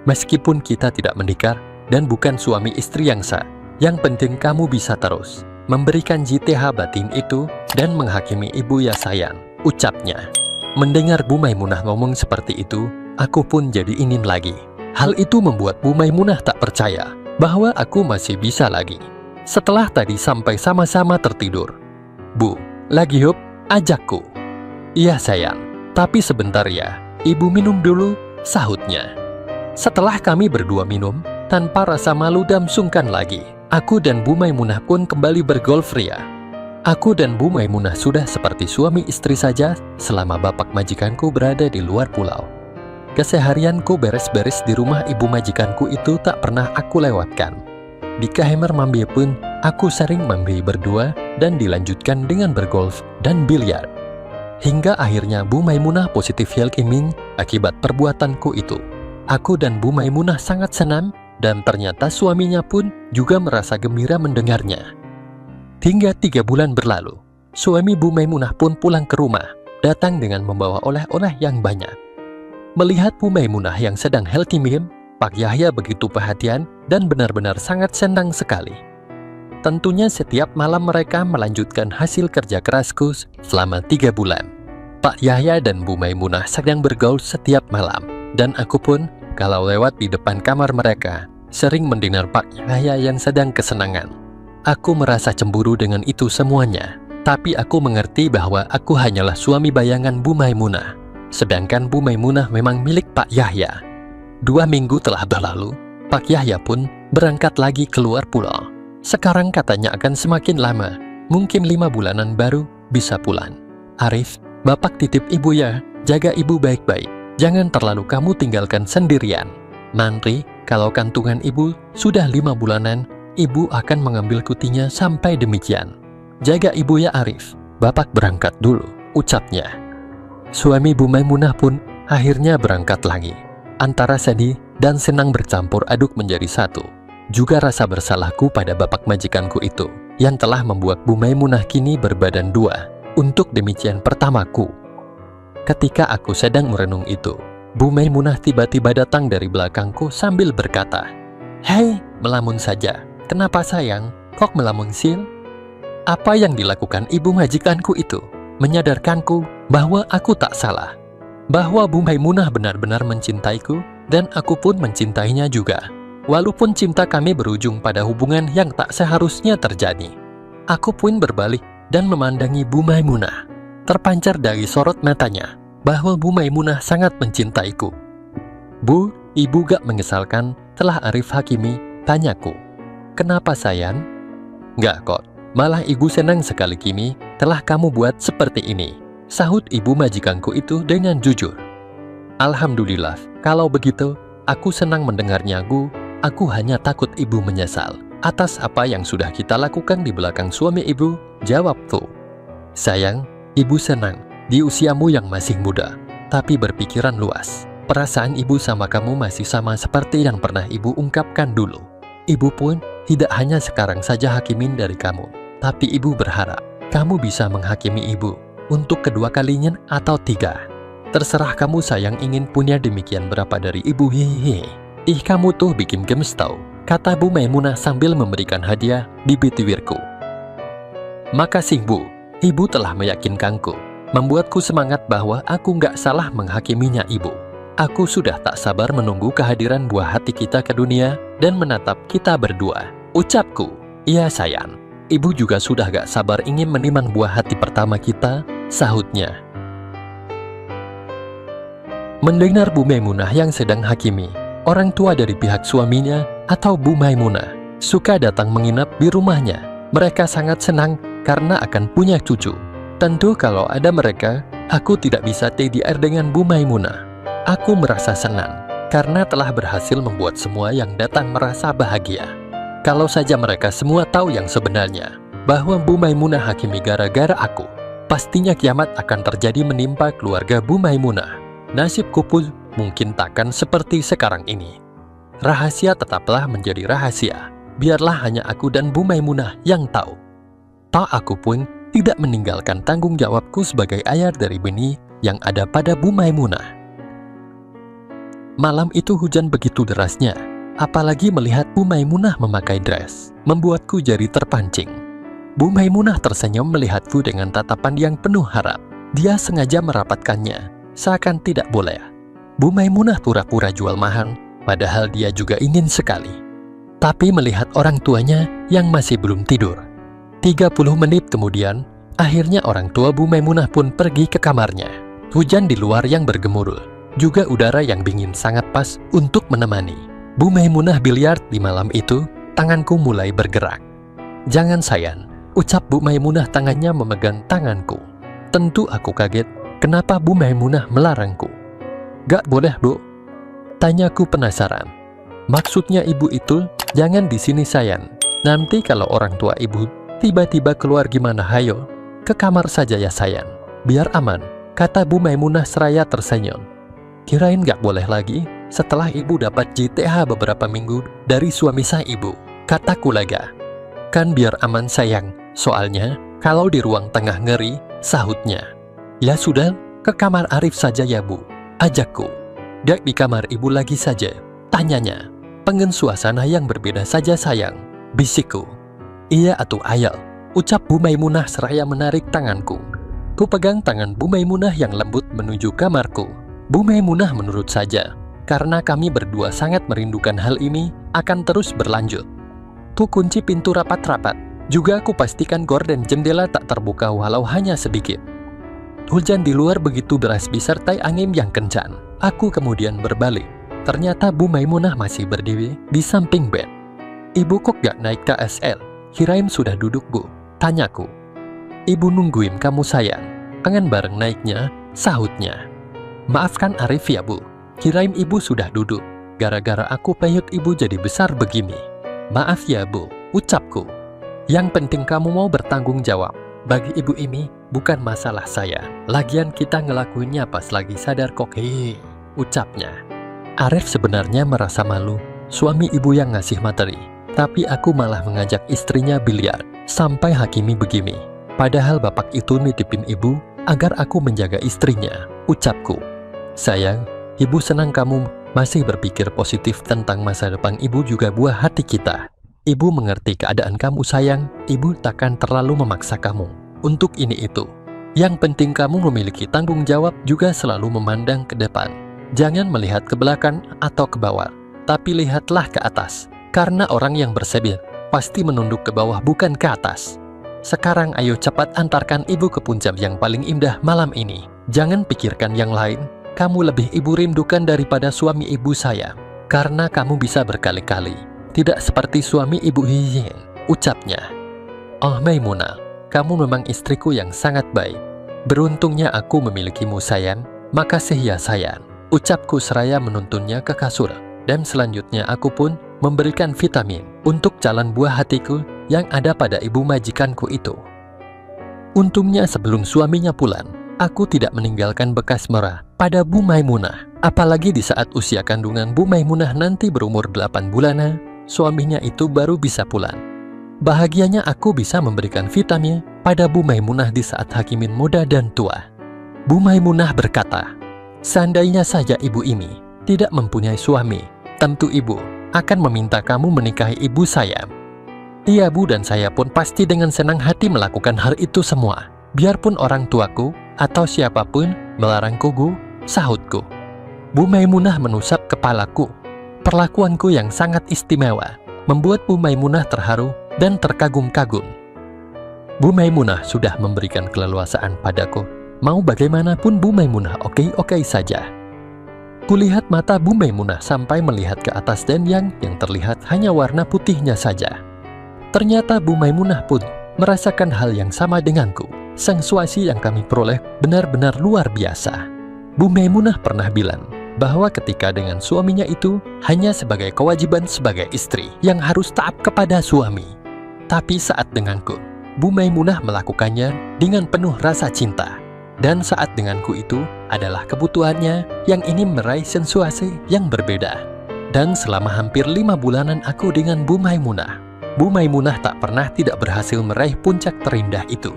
Meskipun kita tidak menikah dan bukan suami istri yang sah, yang penting kamu bisa terus memberikan JTH batin itu dan menghakimi ibu ya sayang, ucapnya. Mendengar Bu Maimunah ngomong seperti itu, aku pun jadi ingin lagi. Hal itu membuat Bu Maimunah tak percaya bahwa aku masih bisa lagi. Setelah tadi sampai sama-sama tertidur, "Bu, lagi yup, ajakku." "Iya sayang, tapi sebentar ya, ibu minum dulu," sahutnya. Setelah kami berdua minum, tanpa rasa malu dan sungkan lagi, aku dan Bu Maimunah pun kembali bergolf ria. Aku dan Bu Maimunah sudah seperti suami istri saja selama bapak majikanku berada di luar pulau. Keseharianku beres-beres di rumah ibu majikanku itu tak pernah aku lewatkan. Di kamar mandi pun, aku sering mandi berdua dan dilanjutkan dengan bergolf dan biliar. Hingga akhirnya Bu Maimunah positif Iming akibat perbuatanku itu. Aku dan Bu Maimunah sangat senang dan ternyata suaminya pun juga merasa gembira mendengarnya. Hingga 3 bulan berlalu, suami Bu Maimunah pun pulang ke rumah, datang dengan membawa oleh-oleh yang banyak. Melihat Bu Maimunah yang sedang healthy meal, Pak Yahya begitu perhatian dan benar-benar sangat senang sekali. Tentunya setiap malam mereka melanjutkan hasil kerja kerasku selama 3 bulan. Pak Yahya dan Bu Maimunah sedang bergaul setiap malam, dan aku pun kalau lewat di depan kamar mereka, sering mendengar Pak Yahya yang sedang kesenangan. Aku merasa cemburu dengan itu semuanya, tapi aku mengerti bahwa aku hanyalah suami bayangan Bu Maimunah. Sedangkan Bu Maimunah memang milik Pak Yahya. 2 minggu telah berlalu, Pak Yahya pun berangkat lagi keluar pulau. Sekarang katanya akan semakin lama, mungkin 5 bulanan baru bisa pulang. "Arif, bapak titip ibu ya, jaga ibu baik-baik. Jangan terlalu kamu tinggalkan sendirian. Nanti kalau kantungan ibu sudah 5 bulanan, ibu akan mengambil kutinya sampai demikian. Jaga ibu ya Arif, bapak berangkat dulu," ucapnya. Suami Bu Maimunah pun akhirnya berangkat lagi. Antara sedih dan senang bercampur aduk menjadi satu. Juga rasa bersalahku pada bapak majikanku itu, yang telah membuat Bu Maimunah kini berbadan 2. Untuk demikian pertamaku. Ketika aku sedang merenung itu, Bu Maimunah tiba-tiba datang dari belakangku sambil berkata, "Hei, melamun saja. Kenapa sayang? Kok melamun sil?" Apa yang dilakukan ibu majikanku itu menyadarkanku bahwa aku tak salah, bahwa Bu Maimunah benar-benar mencintaiku dan aku pun mencintainya juga. Walaupun cinta kami berujung pada hubungan yang tak seharusnya terjadi. Aku pun berbalik dan memandangi Bu Maimunah. Terpancar dari sorot matanya bahwa Bu Maimunah sangat mencintaiku. "Bu, ibu gak mengesalkan telah Arif hakimi?" tanyaku. "Kenapa sayang?" "Gak kok, malah ibu senang sekali kini telah kamu buat seperti ini," sahut ibu majikanku itu dengan jujur. "Alhamdulillah, kalau begitu, aku senang mendengarnya Bu. Aku hanya takut ibu menyesal atas apa yang sudah kita lakukan di belakang suami ibu," jawabku. "Sayang, ibu senang di usiamu yang masih muda, tapi berpikiran luas. Perasaan ibu sama kamu masih sama seperti yang pernah ibu ungkapkan dulu. Ibu pun tidak hanya sekarang saja hakimin dari kamu, tapi ibu berharap kamu bisa menghakimi ibu untuk kedua kalinya atau 3. Terserah kamu sayang ingin punya demikian berapa dari ibu, hehehe. Ih, kamu tuh bikin gemes tau," kata Bu Maimunah sambil memberikan hadiah bibit bibirku. "Makasih Bu, ibu telah meyakinkanku, membuatku semangat bahwa aku nggak salah menghakiminya ibu. Aku sudah tak sabar menunggu kehadiran buah hati kita ke dunia dan menatap kita berdua," ucapku. "Iya sayang, ibu juga sudah gak sabar ingin meniman buah hati pertama kita," sahutnya. Mendengar Bu Maimunah yang sedang hakimi, orang tua dari pihak suaminya atau Bu Maimunah suka datang menginap di rumahnya. Mereka sangat senang karena akan punya cucu. Tentu kalau ada mereka, aku tidak bisa TDR dengan Bu Maimunah. Aku merasa senang karena telah berhasil membuat semua yang datang merasa bahagia. Kalau saja mereka semua tahu yang sebenarnya, bahwa Bu Maimunah hakimi gara-gara aku, pastinya kiamat akan terjadi menimpa keluarga Bu Maimunah. Nasibku pun mungkin takkan seperti sekarang ini. Rahasia tetaplah menjadi rahasia. Biarlah hanya aku dan Bu Maimunah yang tahu. Toh aku pun tidak meninggalkan tanggung jawabku sebagai ayah dari benih yang ada pada Bu Maimunah. Malam itu hujan begitu derasnya, apalagi melihat Bu Maimunah memakai dress, membuatku jadi terpancing. Bu Maimunah tersenyum melihatku dengan tatapan yang penuh harap. Dia sengaja merapatkannya, seakan tidak boleh. Bu Maimunah pura-pura jual mahal, padahal dia juga ingin sekali. Tapi melihat orang tuanya yang masih belum tidur. 30 menit kemudian, akhirnya orang tua Bu Maimunah pun pergi ke kamarnya. Hujan di luar yang bergemuruh, juga udara yang dingin sangat pas untuk menemani. Bu Maimunah biliar di malam itu, tanganku mulai bergerak. "Jangan sayang," ucap Bu Maimunah tangannya memegang tanganku. Tentu aku kaget, kenapa Bu Maimunah melarangku. "Gak boleh, Bu?" tanyaku penasaran. "Maksudnya ibu itu, jangan di sini sayang. Nanti kalau orang tua ibu tiba-tiba keluar gimana, hayo? Ke kamar saja ya sayang, biar aman," kata Bu Maimunah seraya tersenyum. "Kirain gak boleh lagi setelah ibu dapat JTH beberapa minggu dari suami saya ibu," kataku lega. "Kan biar aman sayang, soalnya kalau di ruang tengah ngeri," sahutnya. "Ya sudah, ke kamar Arif saja ya Bu," ajakku. "Gak di kamar ibu lagi saja?" tanyanya. "Pengen suasana yang berbeda saja sayang," bisikku. "Iya atuh ayal," ucap Bu Maimunah seraya menarik tanganku. Ku pegang tangan Bu Maimunah yang lembut menuju kamarku. Bu Maimunah menurut saja, karena kami berdua sangat merindukan hal ini akan terus berlanjut. Ku kunci pintu rapat-rapat, juga ku pastikan gorden jendela tak terbuka walau hanya sedikit. Hujan di luar begitu deras disertai angin yang kencang. Aku kemudian berbalik. Ternyata Bu Maimunah masih berdiri di samping bed. "Ibu kok gak naik KSL? Kirain sudah duduk Bu," tanyaku. "Ibu nungguin kamu sayang, pengen bareng naiknya," sahutnya. "Maafkan Arif ya Bu, kirain ibu sudah duduk. Gara-gara aku peyut ibu jadi besar begini." "Maaf ya Bu," ucapku. "Yang penting kamu mau bertanggung jawab. Bagi ibu ini bukan masalah saya. Lagian kita ngelakuinnya pas lagi sadar kok," ucapnya. Arif sebenarnya merasa malu, suami ibu yang ngasih materi. Tapi aku malah mengajak istrinya biliar, sampai hakimi begini. Padahal bapak itu nitipin ibu agar aku menjaga istrinya, ucapku. "Sayang, ibu senang kamu masih berpikir positif tentang masa depan ibu juga buah hati kita. Ibu mengerti keadaan kamu sayang, ibu takkan terlalu memaksa kamu untuk ini itu. Yang penting kamu memiliki tanggung jawab juga selalu memandang ke depan. Jangan melihat ke belakang atau ke bawah, tapi lihatlah ke atas. Karena orang yang bersedih pasti menunduk ke bawah bukan ke atas. Sekarang ayo cepat antarkan ibu ke puncak yang paling indah malam ini. Jangan pikirkan yang lain. Kamu lebih ibu rindukan daripada suami ibu saya. Karena kamu bisa berkali-kali. Tidak seperti suami ibu Hiyin," ucapnya. "Oh Maimunah, kamu memang istriku yang sangat baik. Beruntungnya aku memilikimu sayang. Makasih ya sayang," ucapku seraya menuntunnya ke kasur. Dan selanjutnya aku pun memberikan vitamin untuk jalan buah hatiku yang ada pada ibu majikanku itu. Untungnya sebelum suaminya pulang, aku tidak meninggalkan bekas merah pada Bu Maimunah. Apalagi di saat usia kandungan Bu Maimunah nanti berumur 8 bulanan, suaminya itu baru bisa pulang. Bahagianya aku bisa memberikan vitamin pada Bu Maimunah di saat Hakimin muda dan tua. Bu Maimunah berkata, "Seandainya saja ibu ini tidak mempunyai suami, tentu ibu akan meminta kamu menikahi ibu saya." "Iya Bu, dan saya pun pasti dengan senang hati melakukan hal itu semua, biarpun orang tuaku atau siapapun melarangku Bu," sahutku. Bu Maimunah menusap kepalaku. Perlakuanku yang sangat istimewa membuat Bu Maimunah terharu dan terkagum-kagum. Bu Maimunah sudah memberikan keleluasaan padaku. Mau bagaimanapun Bu Maimunah oke-oke saja. Kulihat mata Bu Maimunah sampai melihat ke atas dan yang terlihat hanya warna putihnya saja. Ternyata Bu Maimunah pun merasakan hal yang sama denganku. Sensasi yang kami peroleh benar-benar luar biasa. Bu Maimunah pernah bilang bahwa ketika dengan suaminya itu hanya sebagai kewajiban sebagai istri yang harus taat kepada suami. Tapi saat denganku, Bu Maimunah melakukannya dengan penuh rasa cinta. Dan saat denganku itu adalah kebutuhannya yang ingin meraih sensasi yang berbeda. Dan selama hampir 5 bulanan aku dengan Bu Maimunah, Bu Maimunah tak pernah tidak berhasil meraih puncak terindah itu.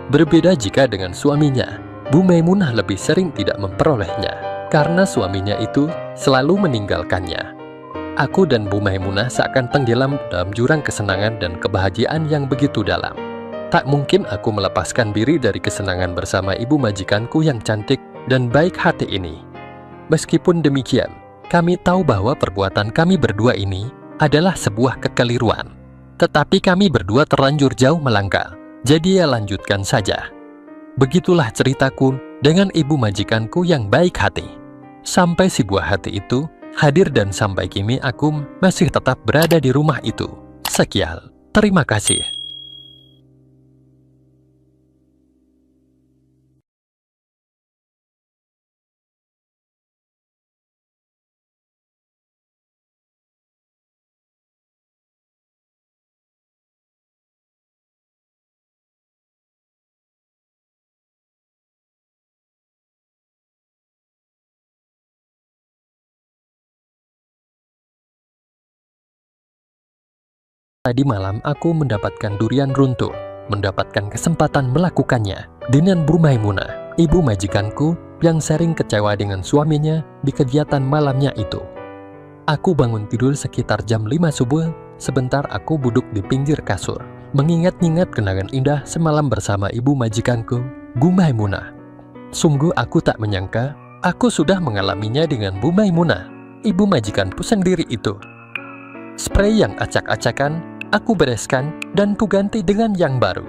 Berbeda jika dengan suaminya, Bu Maimunah lebih sering tidak memperolehnya. karena suaminya itu selalu meninggalkannya. Aku dan Bu Maimunah seakan tenggelam dalam jurang kesenangan dan kebahagiaan yang begitu dalam. Tak mungkin aku melepaskan diri dari kesenangan bersama ibu majikanku yang cantik dan baik hati ini. Meskipun demikian, kami tahu bahwa perbuatan kami berdua ini adalah sebuah kekeliruan. Tetapi kami berdua terlanjur jauh melangkah, jadi ya lanjutkan saja. Begitulah ceritaku dengan ibu majikanku yang baik hati. Sampai si buah hati itu hadir dan sampai kini aku masih tetap berada di rumah itu. Sekian, terima kasih. Tadi malam aku mendapatkan durian runtuh, mendapatkan kesempatan melakukannya dengan Bu Maimunah, ibu majikanku yang sering kecewa dengan suaminya di kegiatan malamnya itu. Aku bangun tidur sekitar jam 5 subuh, sebentar aku duduk di pinggir kasur, mengingat-ingat kenangan indah semalam bersama ibu majikanku, Bu Maimunah. Sungguh aku tak menyangka, aku sudah mengalaminya dengan Bu Maimunah, ibu majikanku sendiri itu. Spray yang acak-acakan, aku bereskan dan kuganti dengan yang baru.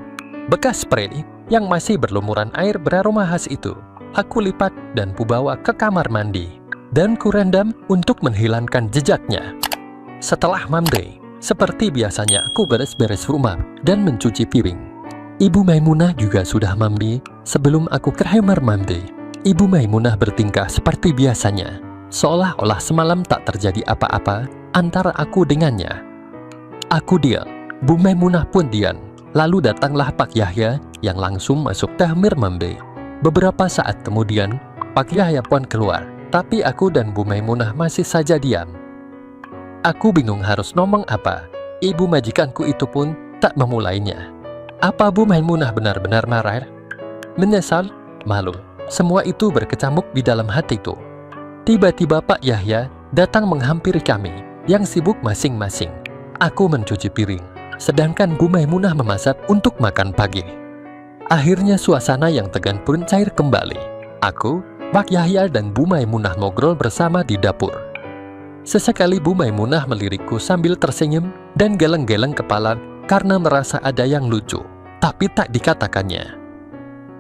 Bekas spray yang masih berlumuran air beraroma khas itu, aku lipat dan kubawa ke kamar mandi. Dan kurendam untuk menghilangkan jejaknya. Setelah mandi, seperti biasanya aku beres-beres rumah dan mencuci piring. Ibu Maimunah juga sudah mandi. Sebelum aku ke kamar mandi, Ibu Maimunah bertingkah seperti biasanya, seolah-olah semalam tak terjadi apa-apa antara aku dengannya. Aku diam, Bu Maimunah pun diam. Lalu datanglah Pak Yahya yang langsung masuk kamar mandi. Beberapa saat kemudian, Pak Yahya pun keluar, tapi aku dan Bu Maimunah masih saja diam. Aku bingung harus ngomong apa. Ibu majikanku itu pun tak memulainya. Apa Bu Maimunah benar-benar marah? Menyesal? Malu? Semua itu berkecamuk di dalam hatiku. Tiba-tiba Pak Yahya datang menghampiri kami yang sibuk masing-masing. Aku mencuci piring, sedangkan Bu Maimunah memasak untuk makan pagi. Akhirnya suasana yang tegang pun cair kembali. Aku, Pak Yahya dan Bu Maimunah ngobrol bersama di dapur. Sesekali Bu Maimunah melirikku sambil tersenyum dan geleng-geleng kepala karena merasa ada yang lucu, tapi tak dikatakannya.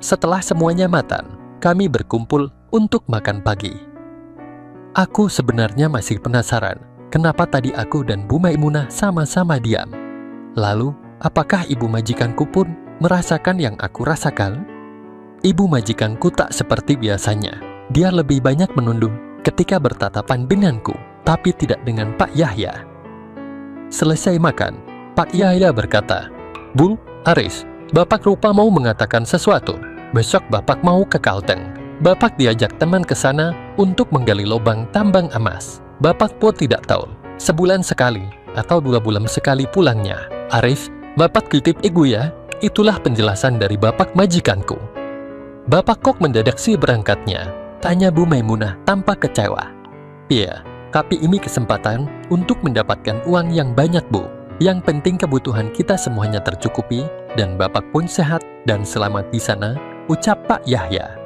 Setelah semuanya matang, kami berkumpul untuk makan pagi. Aku sebenarnya masih penasaran, kenapa tadi aku dan Bu Maimunah sama-sama diam. Lalu, apakah ibu majikanku pun merasakan yang aku rasakan? Ibu majikanku tak seperti biasanya. Dia lebih banyak menunduk ketika bertatapan denganku, tapi tidak dengan Pak Yahya. Selesai makan, Pak Yahya berkata, "Bu, Aris, Bapak rupa mau mengatakan sesuatu. Besok Bapak mau ke Kalteng. Bapak diajak teman ke sana untuk menggali lubang tambang emas. Bapak pun tidak tahu, sebulan sekali atau 2 bulan sekali pulangnya. Arif, Bapak titip ibu ya." Itulah penjelasan dari Bapak majikanku. "Bapak kok mendadak sih berangkatnya?" tanya Bu Maimunah tanpa kecewa. "Iya, tapi ini kesempatan untuk mendapatkan uang yang banyak, Bu. Yang penting kebutuhan kita semuanya tercukupi dan Bapak pun sehat dan selamat di sana," ucap Pak Yahya.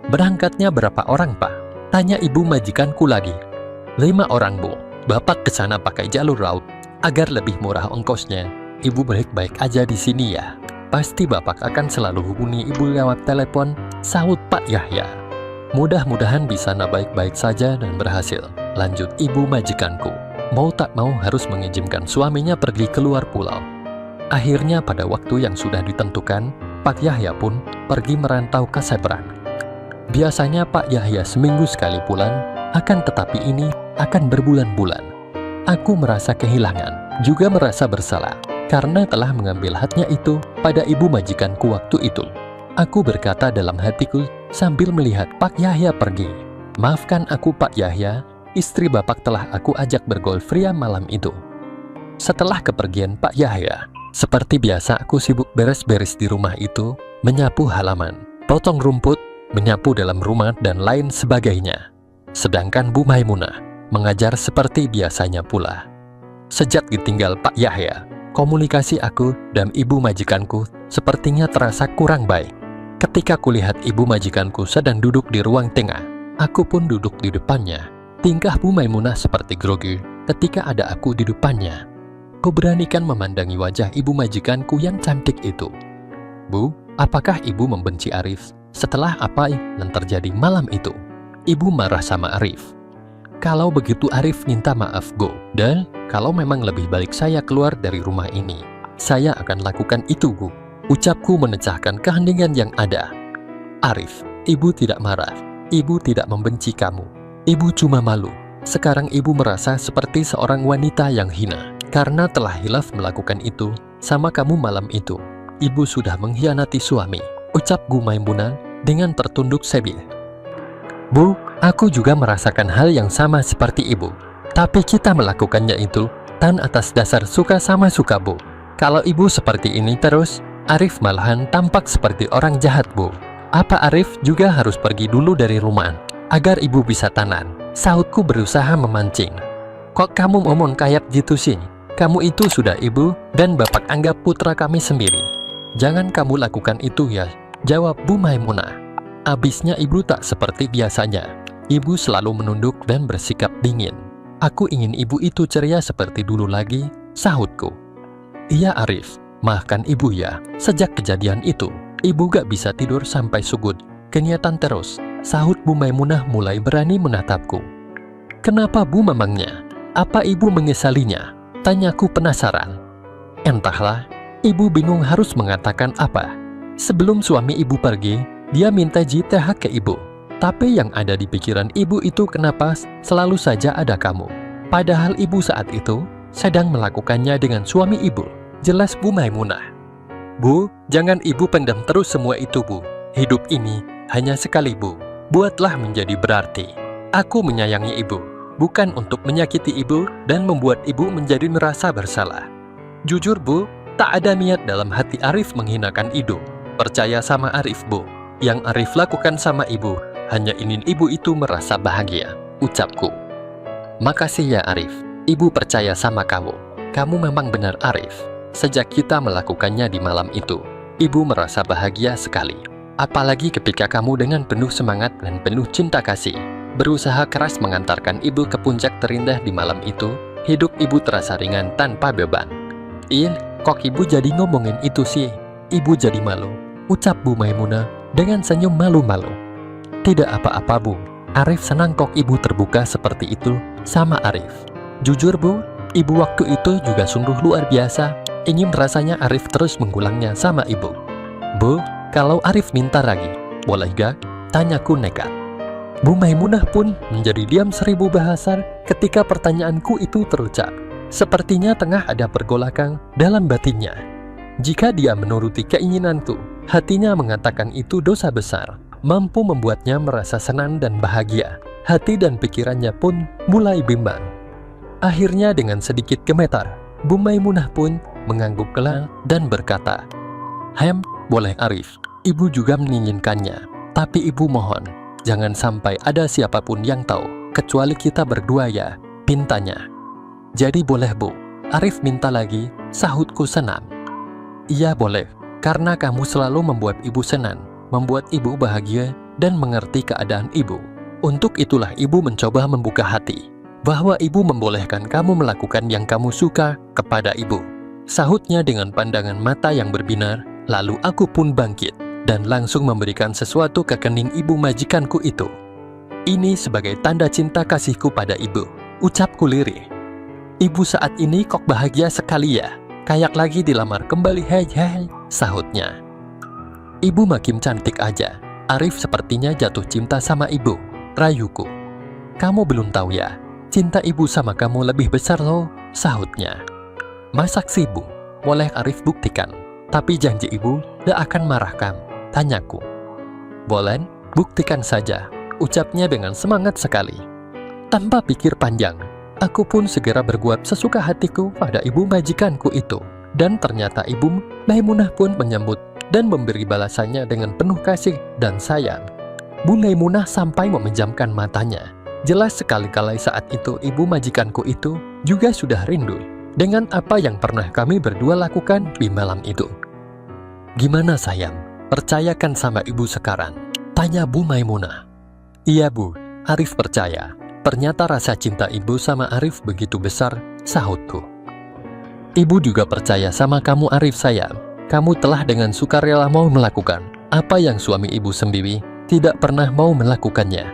"Berangkatnya berapa orang, Pak?" tanya ibu majikanku lagi. 5 orang, Bu. Bapak ke sana pakai jalur laut agar lebih murah ongkosnya. Ibu baik-baik aja di sini ya. Pasti Bapak akan selalu hubungi Ibu lewat telepon, sahut Pak Yahya. "Mudah-mudahan bisa baik-baik saja dan berhasil," lanjut ibu majikanku. Mau tak mau harus mengizinkan suaminya pergi keluar pulau. Akhirnya pada waktu yang sudah ditentukan, Pak Yahya pun pergi merantau ke Seberang. Biasanya Pak Yahya seminggu sekali pulang, akan tetapi ini akan berbulan-bulan. Aku merasa kehilangan, juga merasa bersalah, karena telah mengambil haknya itu pada ibu majikanku waktu itu. Aku berkata dalam hatiku sambil melihat Pak Yahya pergi, "Maafkan aku Pak Yahya, istri Bapak telah aku ajak bergolf ria malam itu." Setelah kepergian Pak Yahya, seperti biasa aku sibuk beres-beres di rumah itu, menyapu halaman, potong rumput, menyapu dalam rumah dan lain sebagainya. sedangkan Bu Maimunah mengajar seperti biasanya pula. Sejak ditinggal Pak Yahya, komunikasi aku dan ibu majikanku sepertinya terasa kurang baik. Ketika kulihat ibu majikanku sedang duduk di ruang tengah, aku pun duduk di depannya. Tingkah Bu Maimunah seperti grogi ketika ada aku di depannya. Kuberanikan memandangi wajah ibu majikanku yang cantik itu. Bu, apakah ibu membenci Arif setelah apa yang terjadi malam itu? Ibu marah sama Arif. Kalau begitu Arif minta maaf, Bu. Dan kalau memang lebih baik saya keluar dari rumah ini, saya akan lakukan itu, Bu. Ucapku memecahkan keheningan yang ada. Arif, ibu tidak marah. Ibu tidak membenci kamu. Ibu cuma malu. Sekarang ibu merasa seperti seorang wanita yang hina karena telah hilaf melakukan itu sama kamu malam itu. Ibu sudah mengkhianati suami, ucap Bu Maimunah dengan tertunduk sebil. Bu, aku juga merasakan hal yang sama seperti ibu. Tapi kita melakukannya itu tan atas dasar suka sama suka, Bu. Kalau ibu seperti ini terus, Arif malahan tampak seperti orang jahat, Bu. Apa Arif juga harus pergi dulu dari rumah agar ibu bisa tanan? Sahutku berusaha memancing. Kok kamu ngomong kayak gitu sih? Kamu itu sudah ibu dan bapak anggap putra kami sendiri. Jangan kamu lakukan itu ya, jawab Bu Maimunah. Abisnya ibu tak seperti biasanya. Ibu selalu menunduk dan bersikap dingin. Aku ingin ibu itu ceria seperti dulu lagi, sahutku. Iya Arif, maafkan ibu ya. Sejak kejadian itu, ibu gak bisa tidur sampai subuh. Kenyataan terus, sahut Bu Maimunah mulai berani menatapku. Kenapa Bu memangnya? Apa ibu menyesalinya? Tanyaku penasaran. Entahlah, ibu bingung harus mengatakan apa. Sebelum suami ibu pergi, dia minta jitah ke ibu. Tapi yang ada di pikiran ibu itu kenapa selalu saja ada kamu. Padahal ibu saat itu sedang melakukannya dengan suami ibu. Jelas Bu Maimunah. Bu, jangan ibu pendam terus semua itu, Bu. Hidup ini hanya sekali, Bu. Buatlah menjadi berarti. Aku menyayangi ibu, bukan untuk menyakiti ibu dan membuat ibu menjadi merasa bersalah. Jujur, Bu, tak ada niat dalam hati Arif menghinakan ibu. Percaya sama Arif, Bu. Yang Arif lakukan sama ibu hanya ingin ibu itu merasa bahagia, ucapku. Makasih ya Arif, ibu percaya sama kamu. Kamu memang benar Arif. Sejak kita melakukannya di malam itu, ibu merasa bahagia sekali. Apalagi ketika kamu dengan penuh semangat dan penuh cinta kasih, berusaha keras mengantarkan ibu ke puncak terindah di malam itu, hidup ibu terasa ringan tanpa beban. Ih, kok ibu jadi ngomongin itu sih? Ibu jadi malu, ucap Bu Maimunah dengan senyum malu-malu. Tidak apa-apa, Bu. Arif senang kok ibu terbuka seperti itu sama Arif. Jujur, Bu, ibu waktu itu juga sungguh luar biasa. Ingin rasanya Arif terus menggulangnya sama ibu. Bu, kalau Arif minta lagi, boleh gak? Tanyaku nekat. Bu Maimunah pun menjadi diam 1000 bahasa ketika pertanyaanku itu terucap. Sepertinya tengah ada pergolakan dalam batinnya. Jika dia menuruti keinginanku, hatinya mengatakan itu dosa besar, mampu membuatnya merasa senang dan bahagia. Hati dan pikirannya pun mulai bimbang. Akhirnya dengan sedikit gemetar, Bu Maimunah pun mengangguk kelang dan berkata, boleh Arif, ibu juga menginginkannya. Tapi ibu mohon, jangan sampai ada siapapun yang tahu, kecuali kita berdua ya, pintanya. Jadi boleh Bu, Arif minta lagi, sahutku senang. Iya boleh, karena kamu selalu membuat ibu senang, membuat ibu bahagia dan mengerti keadaan ibu. Untuk itulah ibu mencoba membuka hati, bahwa ibu membolehkan kamu melakukan yang kamu suka kepada ibu. Sahutnya dengan pandangan mata yang berbinar, lalu aku pun bangkit dan langsung memberikan sesuatu ke kening ibu majikanku itu. Ini sebagai tanda cinta kasihku pada ibu, ucapku lirih. Ibu saat ini kok bahagia sekali ya, kayak lagi dilamar kembali, hei, sahutnya. Ibu makin cantik aja. Arif sepertinya jatuh cinta sama ibu, rayuku. Kamu belum tahu ya, cinta ibu sama kamu lebih besar loh, sahutnya. Masak sih Bu, boleh Arif buktikan. Tapi janji ibu gak akan marah kamu, tanyaku. Boleh, buktikan saja, ucapnya dengan semangat sekali. Tanpa pikir panjang, aku pun segera berbuat sesuka hatiku pada ibu majikanku itu. Dan ternyata ibu Maimunah pun menyambut dan memberi balasannya dengan penuh kasih dan sayang. Bu Maimunah sampai memejamkan matanya. Jelas sekali-kali saat itu ibu majikanku itu juga sudah rindu dengan apa yang pernah kami berdua lakukan di malam itu. "Gimana sayang, percayakan sama ibu sekarang?" tanya Bu Maimunah. "Iya Bu, Arif percaya. Ternyata rasa cinta ibu sama Arif begitu besar," sahutku. "Ibu juga percaya sama kamu Arif sayang. Kamu telah dengan sukarela mau melakukan apa yang suami ibu sendiri tidak pernah mau melakukannya.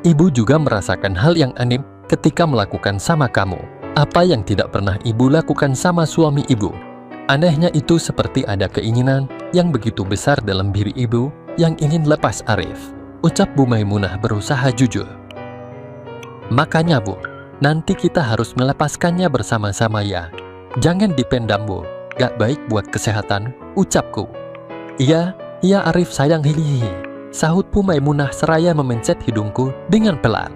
Ibu juga merasakan hal yang aneh ketika melakukan sama kamu apa yang tidak pernah ibu lakukan sama suami ibu. Anehnya itu seperti ada keinginan yang begitu besar dalam diri ibu yang ingin lepas Arif," ucap Bu Maimunah berusaha jujur. "Makanya Bu, nanti kita harus melepaskannya bersama-sama ya. Jangan dipendam Bu, gak baik buat kesehatan," ucapku. Iya Arif sayang, hihihi," sahut Bu Maimunah seraya memencet hidungku dengan pelan.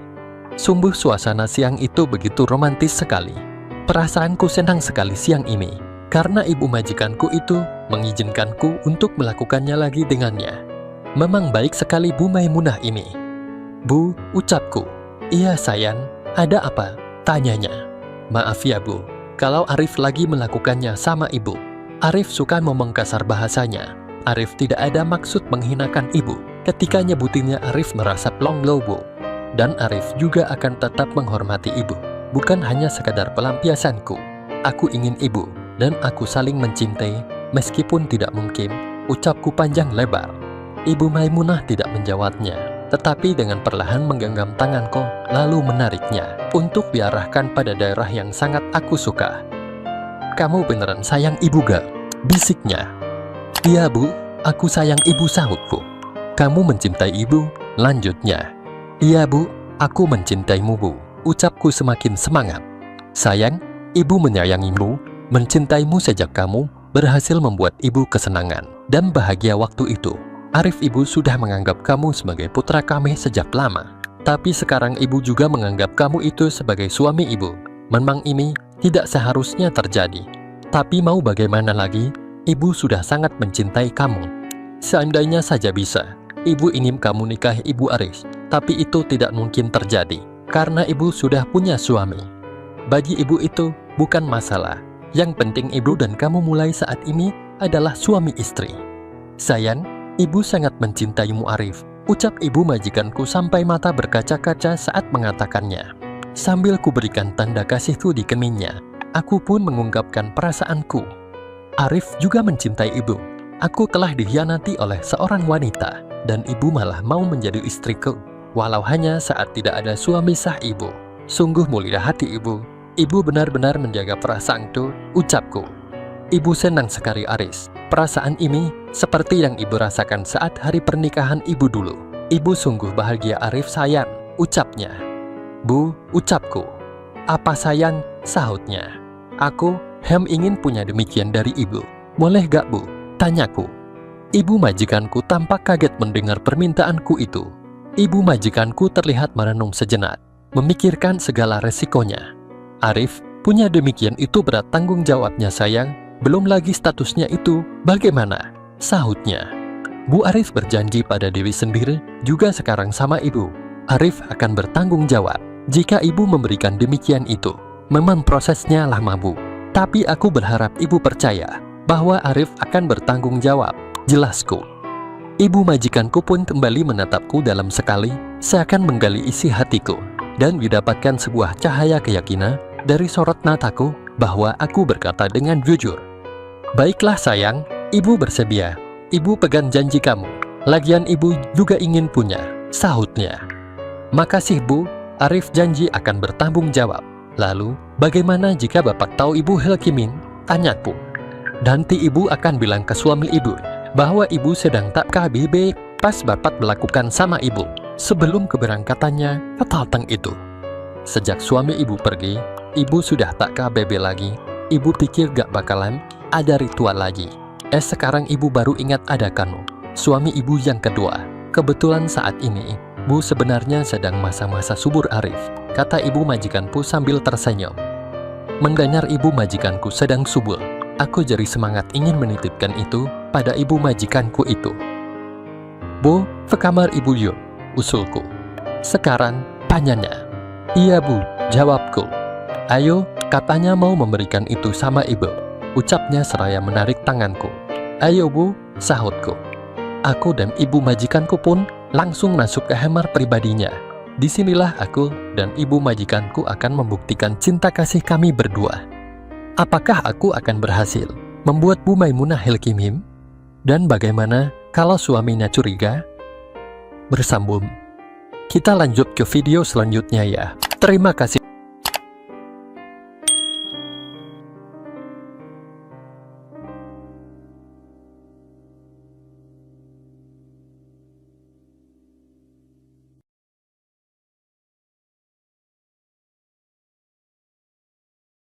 Sungguh suasana siang itu begitu romantis sekali. Perasaanku senang sekali siang ini, karena ibu majikanku itu mengizinkanku untuk melakukannya lagi dengannya. Memang baik sekali Bu Maimunah ini. "Bu," ucapku. "Iya sayang, ada apa?" tanyanya. "Maaf ya Bu, kalau Arif lagi melakukannya sama ibu. Arif suka ngomong kasar bahasanya. Arif tidak ada maksud menghinakan ibu. Ketika nyebutinnya Arif merasa plong low Bu. Dan Arif juga akan tetap menghormati ibu. Bukan hanya sekadar pelampiasanku. Aku ingin ibu dan aku saling mencintai meskipun tidak mungkin," ucapku panjang lebar. Ibu Maimunah tidak menjawabnya, tetapi dengan perlahan menggenggam tanganku lalu menariknya untuk diarahkan pada daerah yang sangat aku suka. "Kamu beneran sayang ibu gak?" bisiknya. "Iya Bu, aku sayang ibu," sahutku. "Kamu mencintai ibu?" lanjutnya. "Iya Bu, aku mencintaimu Bu," ucapku semakin semangat. "Sayang, ibu menyayangimu, mencintaimu sejak kamu berhasil membuat ibu kesenangan dan bahagia waktu itu. Arif ibu sudah menganggap kamu sebagai putra kami sejak lama. Tapi sekarang ibu juga menganggap kamu itu sebagai suami ibu. Memang ini tidak seharusnya terjadi. Tapi mau bagaimana lagi, ibu sudah sangat mencintai kamu. Seandainya saja bisa, ibu ingin kamu nikahi ibu Arif. Tapi itu tidak mungkin terjadi, karena ibu sudah punya suami. Bagi ibu itu bukan masalah. Yang penting ibu dan kamu mulai saat ini adalah suami istri. Sayang, ibu sangat mencintaimu Arif," ucap ibu majikanku sampai mata berkaca-kaca saat mengatakannya. Sambil kuberikan tanda kasihku di keningnya, aku pun mengungkapkan perasaanku. "Arif juga mencintai ibu. Aku telah dikhianati oleh seorang wanita, dan ibu malah mau menjadi istriku, walau hanya saat tidak ada suami sah ibu. Sungguh mulia hati ibu. Ibu benar-benar menjaga perasaanku," ucapku. "Ibu senang sekali Aris. Perasaan ini seperti yang ibu rasakan saat hari pernikahan ibu dulu. Ibu sungguh bahagia Arif sayang," ucapnya. "Bu," ucapku. "Apa sayang?" sahutnya. "Aku ingin punya demikian dari ibu. Boleh gak Bu?" tanyaku. Ibu majikanku tampak kaget mendengar permintaanku itu. Ibu majikanku terlihat merenung sejenak, memikirkan segala resikonya. "Arif punya demikian itu berat tanggung jawabnya sayang. Belum lagi statusnya itu bagaimana?" sahutnya. Bu Arif berjanji pada diri sendiri juga sekarang sama ibu. Arif akan bertanggung jawab jika ibu memberikan demikian itu. Memang prosesnya lama Bu, tapi aku berharap ibu percaya bahwa Arif akan bertanggung jawab, jelasku. Ibu majikanku pun kembali menatapku dalam sekali, seakan menggali isi hatiku, dan didapatkan sebuah cahaya keyakinan dari sorot mataku bahwa aku berkata dengan jujur. "Baiklah sayang, ibu bersedia. Ibu pegang janji kamu. Lagian ibu juga ingin punya," sahutnya. "Makasih Bu, Arif janji akan bertanggung jawab. Lalu, bagaimana jika bapak tahu ibu Helkimin?" tanyaku. "Nanti ibu akan bilang ke suami ibu bahwa ibu sedang tak KBB pas bapak melakukan sama ibu sebelum keberangkatannya ke Kalteng itu. Sejak suami ibu pergi, ibu sudah tak KBB lagi. Ibu pikir gak bakalan ada ritual lagi. Sekarang ibu baru ingat ada Kanu, suami ibu yang kedua. Kebetulan saat ini, Bu sebenarnya sedang masa-masa subur Arif," kata ibu majikanku sambil tersenyum. Mendengar ibu majikanku sedang subur, aku jadi semangat ingin menitipkan itu pada ibu majikanku itu. "Bu, ke kamar ibu yuk," usulku. "Sekarang," tanyanya. Iya Bu, jawabku. Ayo, katanya mau memberikan itu sama ibu, ucapnya seraya menarik tanganku. Ayo Bu, sahutku. Aku dan ibu majikanku pun langsung masuk ke kamar pribadinya. Disinilah aku dan ibu majikanku akan membuktikan cinta kasih kami berdua. Apakah aku akan berhasil membuat Bu Maimunah hilkimim? Dan bagaimana kalau suaminya curiga? Bersambung. Kita lanjut ke video selanjutnya ya. Terima kasih.